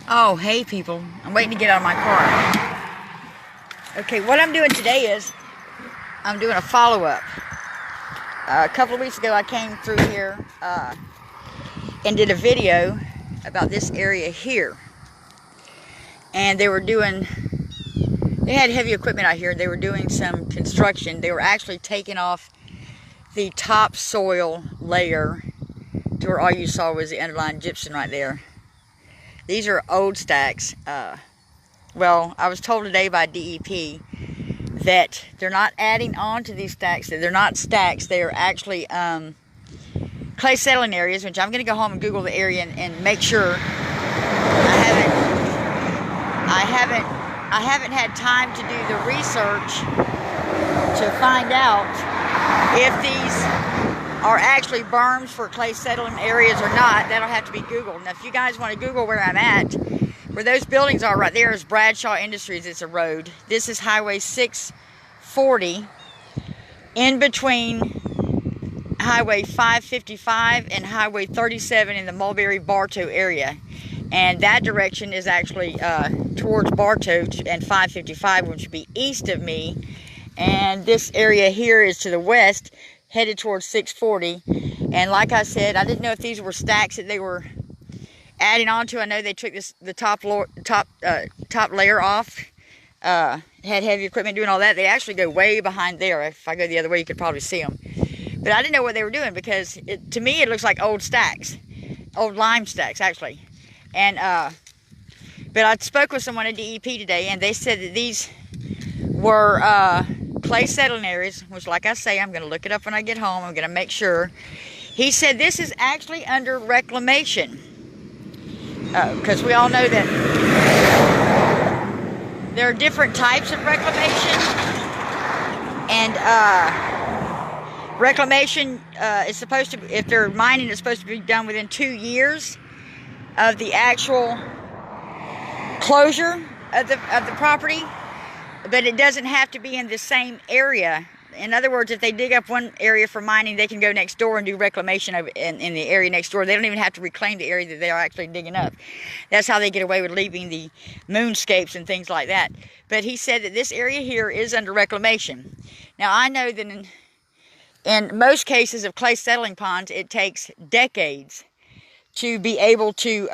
Oh, hey people. I'm waiting to get out of my car. Okay, what I'm doing today is I'm doing a follow-up. A couple of weeks ago I came through here and did a video about this area here. And they had heavy equipment out here. They were doing some construction. They were actually taking off the topsoil layer to where all you saw was the underlying gypsum right there. These are old stacks. Well, I was told today by DEP that they're not adding on to these stacks. They're not stacks. They are actually clay settling areas, which I'm going to go home and Google the area and make sure. I haven't had time to do the research to find out if these are actually berms for clay settling areas or not. That'll have to be Googled. Now, if you guys want to Google where I'm at, where those buildings are right there is Bradshaw Industries. It's a road. This is Highway 640 in between Highway 555 and Highway 37 in the Mulberry Bartow area. And that direction is actually towards Bartow and 555, which would be east of me. And this area here is to the west, headed towards 640. And like I said, I didn't know if these were stacks that they were adding on to. I know they took the top layer off. Had heavy equipment doing all that. They actually go way behind there. If I go the other way, you could probably see them. But I didn't know what they were doing because to me it looks like old stacks, old lime stacks actually. And but I spoke with someone at DEP today, and they said that these were clay settling areas, which, like I say, I'm going to look it up when I get home. I'm going to make sure. He said this is actually under reclamation, because we all know that there are different types of reclamation, and reclamation is supposed to, if they're mining, it's supposed to be done within 2 years of the actual closure of the property. But it doesn't have to be in the same area. In other words, if they dig up one area for mining, they can go next door and do reclamation in the area next door. They don't even have to reclaim the area that they're actually digging up. That's how they get away with leaving the moonscapes and things like that. But he said that this area here is under reclamation. Now, I know that in most cases of clay settling ponds, it takes decades to be able to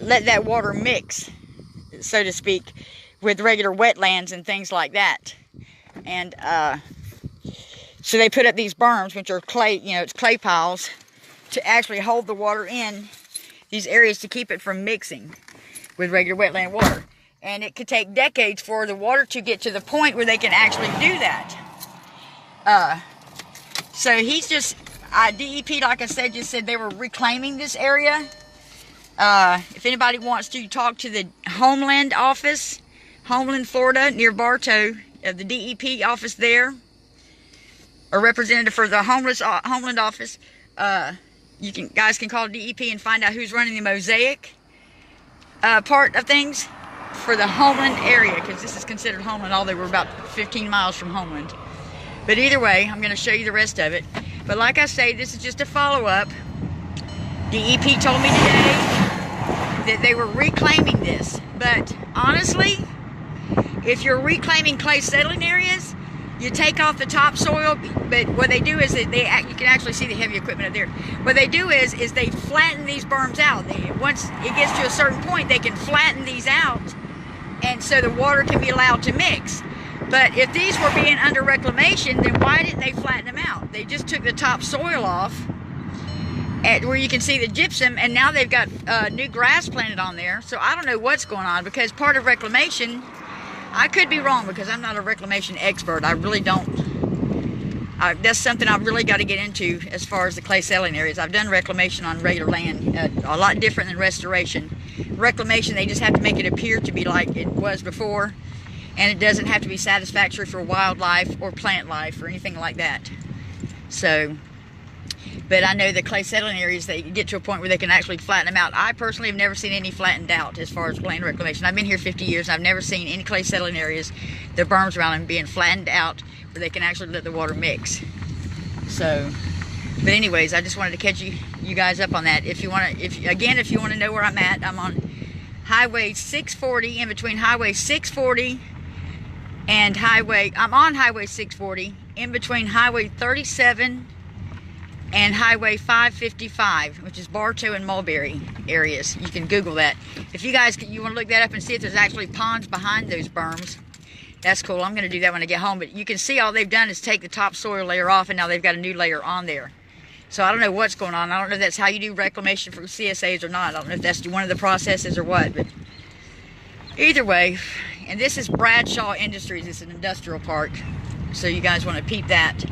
let that water mix, so to speak, with regular wetlands and things like that. And so they put up these berms, which are clay, it's clay piles, to actually hold the water in these areas to keep it from mixing with regular wetland water. And it could take decades for the water to get to the point where they can actually do that. So he's just, DEP, like I said, just said they were reclaiming this area. If anybody wants to talk to the Homeland office, Homeland, Florida, near Bartow, the DEP office there, or representative for the Homeland office, guys can call DEP and find out who's running the mosaic part of things for the Homeland area, because this is considered Homeland, although we're about 15 miles from Homeland. But either way, I'm going to show you the rest of it. But like I say, this is just a follow-up. DEP told me today that they were reclaiming this. But honestly, if you're reclaiming clay settling areas, you take off the topsoil. But what they do is you can actually see the heavy equipment up there. What they do is they flatten these berms out. Once it gets to a certain point, they can flatten these out, and so the water can be allowed to mix. But if these were being under reclamation, then why didn't they flatten them out? They just took the topsoil off where you can see the gypsum, and now they've got new grass planted on there. So I don't know what's going on, because part of reclamation, I could be wrong because I'm not a reclamation expert. I really don't. That's something I've really got to get into as far as the clay settling areas. I've done reclamation on regular land, a lot different than restoration. Reclamation, they just have to make it appear to be like it was before, and it doesn't have to be satisfactory for wildlife or plant life or anything like that. So, but I know the clay settling areas, they get to a point where they can actually flatten them out. I personally have never seen any flattened out as far as land reclamation. I've been here 50 years, and I've never seen any clay settling areas, the berms around them being flattened out where they can actually let the water mix. So, But anyways, I just wanted to catch you guys up on that. If you want to know where I'm at, I'm on Highway 640, in between Highway 640 and I'm on Highway 640, in between Highway 37 and Highway 555, which is Bartow and Mulberry areas. You can Google that. If you want to look that up and see if there's actually ponds behind those berms, that's cool. I'm going to do that when I get home. But you can see all they've done is take the topsoil layer off, and now they've got a new layer on there. So I don't know what's going on. I don't know if that's how you do reclamation for CSAs or not. I don't know if that's one of the processes or what. But either way, and this is Bradshaw Industries. It's an industrial park. So you guys want to peep that.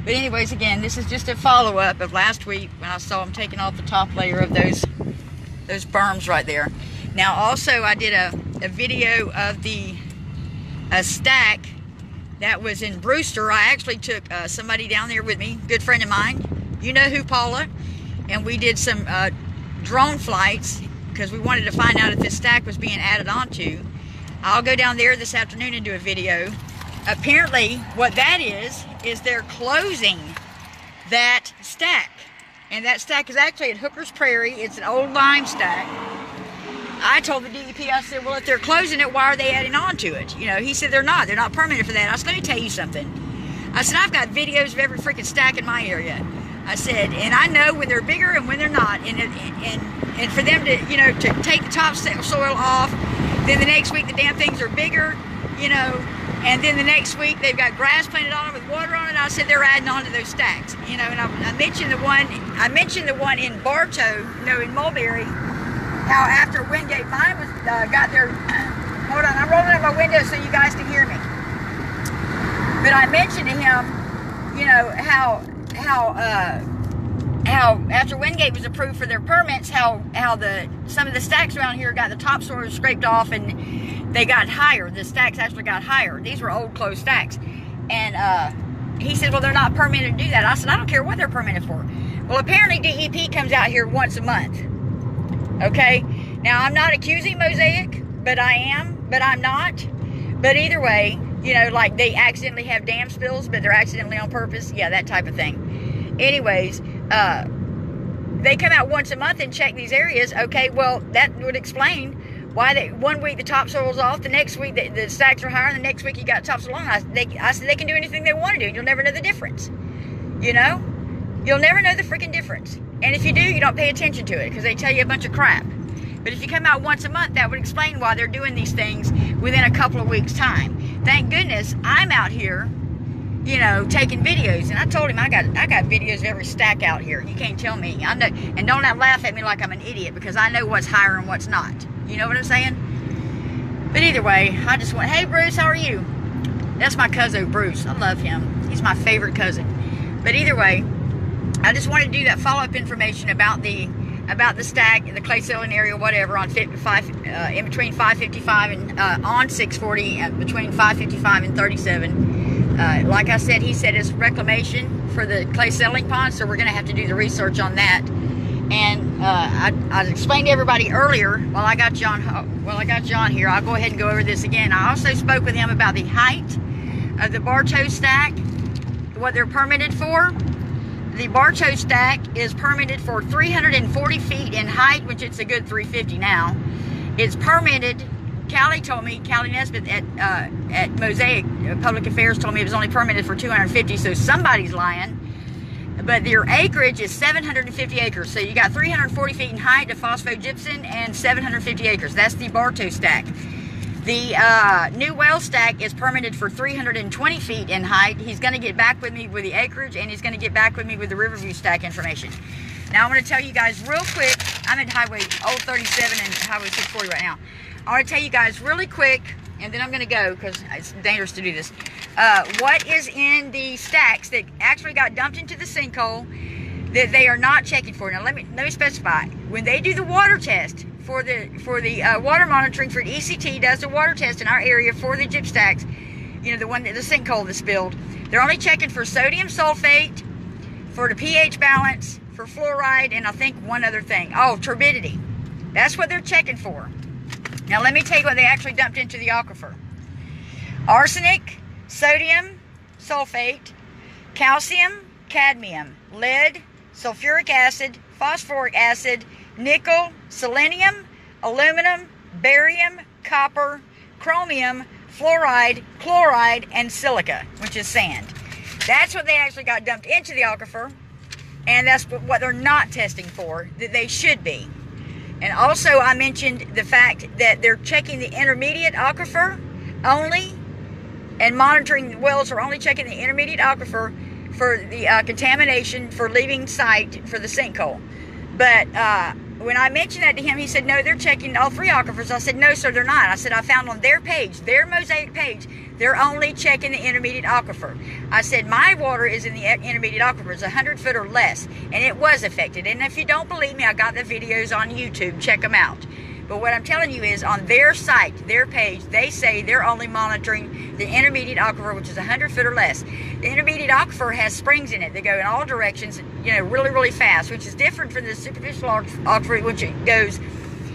But anyways, again, this is just a follow-up of last week when I saw them taking off the top layer of those berms right there. Now, also, I did a video of a stack that was in Brewster. I actually took somebody down there with me, good friend of mine. You know who, Paula? And we did some drone flights because we wanted to find out if this stack was being added onto. I'll go down there this afternoon and do a video. Apparently, what that is they're closing that stack. And that stack is actually at Hooker's Prairie. It's an old lime stack. I told the DEP, I said, well, if they're closing it, why are they adding on to it? You know, he said they're not permanent for that. I said, let me tell you something. I said, I've got videos of every freaking stack in my area. I said, and I know when they're bigger and when they're not. And for them to, you know, to take the top soil off, then the next week the damn things are bigger, you know, and then the next week they've got grass planted on them with water on it. I said they're adding on to those stacks, you know. And I mentioned the one in Bartow, you know, in Mulberry, how after Wingate mine was got their. Hold on, I'm rolling up my window so you guys can hear me. But I mentioned to him, you know, how after Wingate was approved for their permits, how some of the stacks around here got the topsoil scraped off and they got higher. The stacks actually got higher. These were old closed stacks. And he said, well, they're not permitted to do that. I said, I don't care what they're permitted for. Well, apparently DEP comes out here once a month. Okay? Now, I'm not accusing Mosaic, but I'm not. But either way, you know, like they accidentally have dam spills, but they're accidentally on purpose. Yeah, that type of thing. Anyways, they come out once a month and check these areas. Okay, well, that would explain why one week the topsoil's off, the next week the stacks are higher, and the next week you got topsoil on. I said they can do anything they want to do. You'll never know the difference. You know? You'll never know the freaking difference. And if you do, you don't pay attention to it because they tell you a bunch of crap. But if you come out once a month, that would explain why they're doing these things within a couple of weeks' time. Thank goodness I'm out here, you know, taking videos. And I told him I got videos of every stack out here. You can't tell me. I know, and don't laugh at me like I'm an idiot because I know what's higher and what's not. You know what I'm saying? But either way, I just went, hey, Bruce, how are you? That's my cousin, Bruce. I love him. He's my favorite cousin. But either way, I just wanted to do that follow-up information about the stack, the clay settling area, whatever, on in between 555 and on 640, between 555 and 37. Like I said, he said it's reclamation for the clay settling pond, so we're going to have to do the research on that. And I explained to everybody earlier, while I got you on here, I'll go ahead and go over this again. I also spoke with him about the height of the Bartow stack, what they're permitted for. The Bartow stack is permitted for 340 feet in height, which it's a good 350 now. It's permitted. Callie Nesbitt at Mosaic Public Affairs told me it was only permitted for 250, so somebody's lying. But their acreage is 750 acres. So you got 340 feet in height of phosphogypsum and 750 acres. That's the Bartow stack. The New Well stack is permitted for 320 feet in height. He's going to get back with me with the acreage, and he's going to get back with me with the Riverview stack information. Now, I'm going to tell you guys real quick. I'm at Highway Old 37 and Highway 640 right now. I want to tell you guys really quick, and then I'm going to go because it's dangerous to do this. What is in the stacks that actually got dumped into the sinkhole that they are not checking for? Now, let me specify. When they do the water test, for the water monitoring for ECT does the water test in our area for the gyp stacks, you know, the sinkhole that spilled, they're only checking for sodium sulfate, for the pH balance, for fluoride, and I think one other thing. Oh, turbidity. That's what they're checking for. Now let me tell you what they actually dumped into the aquifer. Arsenic, sodium sulfate, calcium, cadmium, lead, sulfuric acid, phosphoric acid, nickel, selenium, aluminum, barium, copper, chromium, fluoride, chloride, and silica, which is sand. That's what they actually got dumped into the aquifer, and that's what they're not testing for, that they should be. And also I mentioned the fact that they're checking the intermediate aquifer only, and monitoring the wells are only checking the intermediate aquifer for the contamination for leaving site for the sinkhole. But when I mentioned that to him, he said, no, they're checking all 3 aquifers. I said, no, sir, they're not. I said, I found on their page, their Mosaic page, they're only checking the intermediate aquifer. I said, my water is in the intermediate aquifer. It's 100 foot or less, and it was affected. And if you don't believe me, I got the videos on YouTube. Check them out. But what I'm telling you is, on their site, their page, they say they're only monitoring the intermediate aquifer, which is 100 foot or less. The intermediate aquifer has springs in it that go in all directions, you know, really, really fast, which is different from the superficial aquifer, which it goes,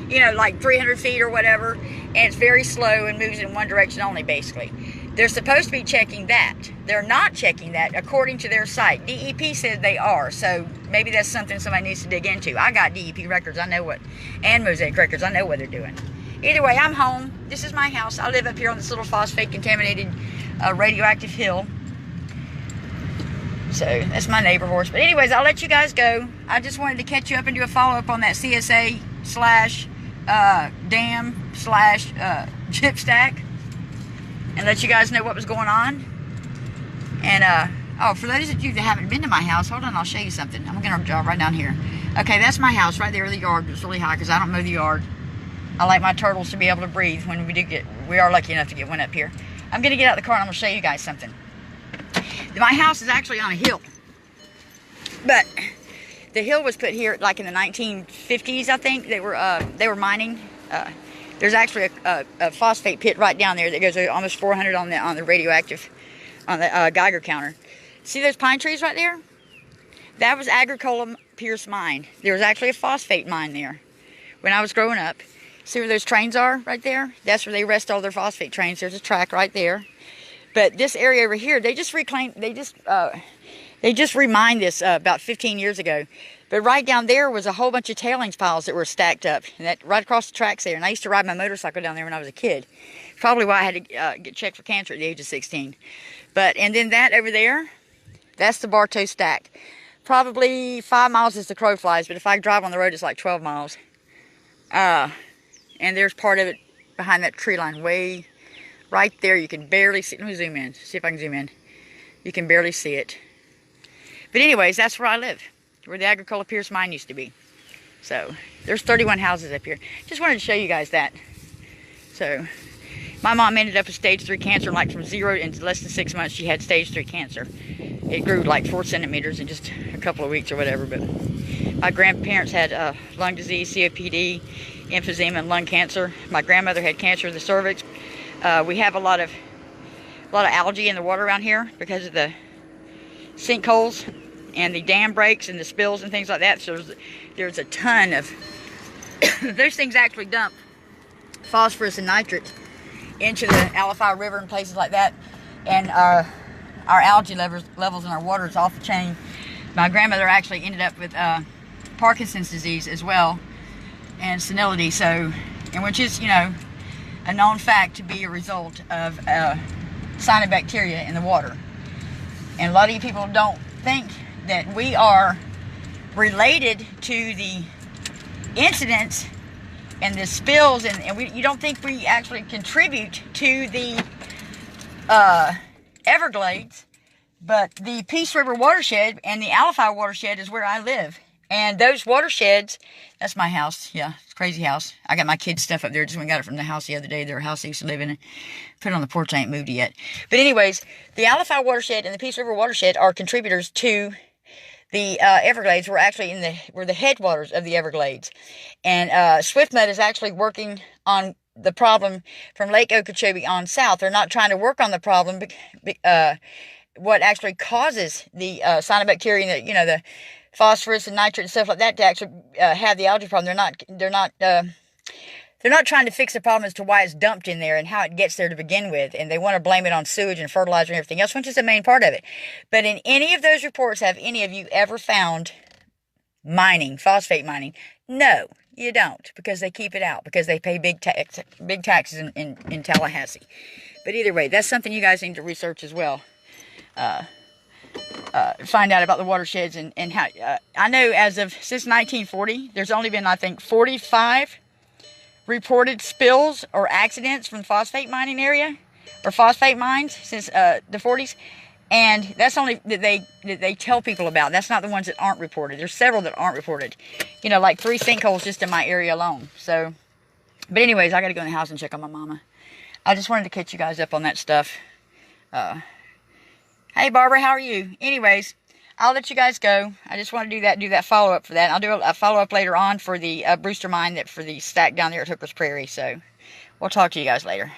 you know, like 300 feet or whatever, and it's very slow and moves in one direction only, basically. They're supposed to be checking that. They're not checking that according to their site. DEP said they are, so maybe that's something somebody needs to dig into. I got DEP records, I know what, and Mosaic records, I know what they're doing. Either way, I'm home. This is my house. I live up here on this little phosphate-contaminated radioactive hill. So that's my neighbor horse. But anyways, I'll let you guys go. I just wanted to catch you up and do a follow-up on that CSA slash dam slash chip stack, and let you guys know what was going on. And oh, for those of you that haven't been to my house, hold on, I'll show you something. I'm gonna drive right down here. Okay, that's my house right there. The yard is really high because I don't mow the yard. I like my turtles to be able to breathe when we are lucky enough to get one up here. I'm gonna get out of the car and I'm gonna show you guys something. My house is actually on a hill, but the hill was put here like in the 1950s, I think. They were mining. There's actually a phosphate pit right down there that goes almost 400 on the radioactive, on the Geiger counter. See those pine trees right there? That was Agricola Pierce Mine. There was actually a phosphate mine there when I was growing up. See where those trains are right there? That's where they rest all their phosphate trains. There's a track right there. But this area over here, they just reclaimed, they just remined this about 15 years ago. But right down there was a whole bunch of tailings piles that were stacked up, and that right across the tracks there. And I used to ride my motorcycle down there when I was a kid. Probably why I had to get checked for cancer at the age of 16. But, and then that over there, that's the Bartow stack. Probably 5 miles as the crow flies, but if I drive on the road, it's like 12 miles. And there's part of it behind that tree line way right there. You can barely see it. Let me zoom in, see if I can zoom in. You can barely see it. But anyways, that's where I live, where the Agricola Pierce mine used to be. So there's 31 houses up here. Just wanted to show you guys that. So my mom ended up with stage 3 cancer, like from 0 in less than 6 months. She had stage 3 cancer. It grew like 4 centimeters in just a couple of weeks or whatever. But my grandparents had lung disease, COPD, emphysema, and lung cancer. My grandmother had cancer of the cervix. We have a lot of algae in the water around here because of the sinkholes and the dam breaks and the spills and things like that. So there's a ton of those things actually dump phosphorus and nitrate into the Alafai River and places like that, and our algae levels in our water is off the chain. My grandmother actually ended up with Parkinson's disease as well, and senility. So, and which is, you know, a known fact to be a result of cyanobacteria in the water. And a lot of you people don't think that we are related to the incidents and the spills, and you don't think we actually contribute to the Everglades. But the Peace River watershed and the Alafai watershed is where I live. And those watersheds, that's my house. Yeah, it's a crazy house. I got my kids' stuff up there. Just went and got it from the house the other day. Their house they used to live in. Put it on the porch. I ain't moved it yet. But anyways, the Alafai watershed and the Peace River watershed are contributors to the Everglades. We're the headwaters of the Everglades. And Swift Mud is actually working on the problem from Lake Okeechobee on south. They're not trying to work on the problem, what actually causes the cyanobacteria, and the phosphorus and nitrate and stuff like that to actually have the algae problem. They're not they're not trying to fix the problem as to why it's dumped in there and how it gets there to begin with. And they want to blame it on sewage and fertilizer and everything else, which is the main part of it. But in any of those reports, have any of you ever found mining, phosphate mining? No, you don't, because they keep it out, because they pay big taxes in Tallahassee. But either way, that's something you guys need to research as well. Find out about the watersheds and how. I know since 1940, there's only been, I think, 45 reported spills or accidents from the phosphate mining area or phosphate mines since the 40s. And that's only that they tell people about. That's not the ones that aren't reported. There's several that aren't reported. You know, like 3 sinkholes just in my area alone. So, but anyways, I got to go in the house and check on my mama. I just wanted to catch you guys up on that stuff. Hey, Barbara, how are you? Anyways, I'll let you guys go. I just want to do that follow-up for that. I'll do a follow-up later on for the Brewster mine, for the stack down there at Hooker's Prairie. So, we'll talk to you guys later.